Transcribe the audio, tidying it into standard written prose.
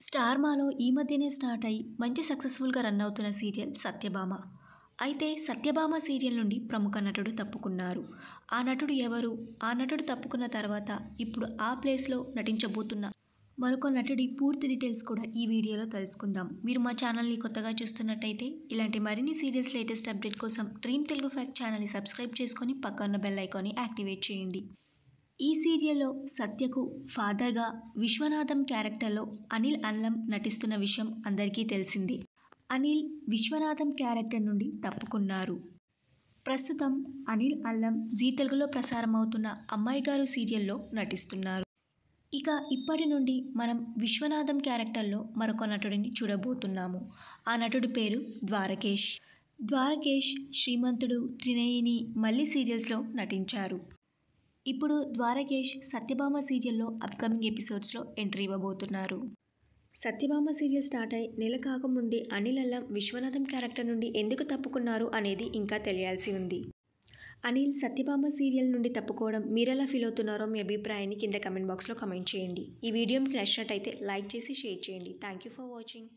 Star మాలో ఈ మధ్యనే స్టార్ట్ అయ్యి మంచి సక్సెస్ఫుల్గా రన్ అవుతున్న సీరియల్ సత్యభామ. అయితే సత్యభామ సీరియల్ నుండి ప్రముఖ నటుడు తప్పుకున్నారు. ఆ నటుడు ఎవరు? ఆ నటుడు తప్పుకున్న తర్వాత ఇప్పుడు ఆ ప్లేస్లో నటించబోతున్న మరొక నటుడి పూర్తి డీటెయిల్స్ కూడా ఈ వీడియోలో తెలుసుకుందాం. మీరు మా ఛానల్ని కొత్తగా చూస్తున్నట్టయితే ఇలాంటి మరిన్ని సీరియల్స్ లేటెస్ట్ అప్డేట్ కోసం డ్రీమ్ తెలుగు ఫ్యాక్ట్ ఛానల్ని సబ్స్క్రైబ్ చేసుకొని పక్కన్న బెల్ ఐకాన్ని యాక్టివేట్ చేయండి. ఈ సీరియల్లో సత్యకు ఫాదర్గా విశ్వనాథం క్యారెక్టర్లో అనిల్ అల్లం నటిస్తున్న విషయం అందరికీ తెలిసిందే. అనిల్ విశ్వనాథం క్యారెక్టర్ నుండి తప్పుకున్నారు. ప్రస్తుతం అనిల్ అల్లం జీ తెలుగులో ప్రసారం అవుతున్న అమ్మాయి గారు సీరియల్లో నటిస్తున్నారు. ఇక ఇప్పటి నుండి మనం విశ్వనాథం క్యారెక్టర్లో మరొక నటుడిని చూడబోతున్నాము. ఆ నటుడి పేరు ద్వారకేష్. ద్వారకేష్ శ్రీమంతుడు, త్రినయని, మల్లి సీరియల్స్లో నటించారు. ఇప్పుడు ద్వారకేష్ సత్యభామ సీరియల్లో అప్కమింగ్ ఎపిసోడ్స్లో ఎంట్రీ ఇవ్వబోతున్నారు. సత్యభామ సీరియల్ స్టార్ట్ అయి నెల కాకముందే అనిల్ అల్లం విశ్వనాథం క్యారెక్టర్ నుండి ఎందుకు తప్పుకున్నారు అనేది ఇంకా తెలియాల్సి ఉంది. అనిల్ సత్యభామ సీరియల్ నుండి తప్పుకోవడం మీరెలా ఫీల్ అవుతున్నారో మీ అభిప్రాయాన్ని కింద కమెంట్ బాక్స్లో కమెంట్ చేయండి. ఈ వీడియో మీకు నచ్చినట్టయితే లైక్ చేసి షేర్ చేయండి. Thank you for watching.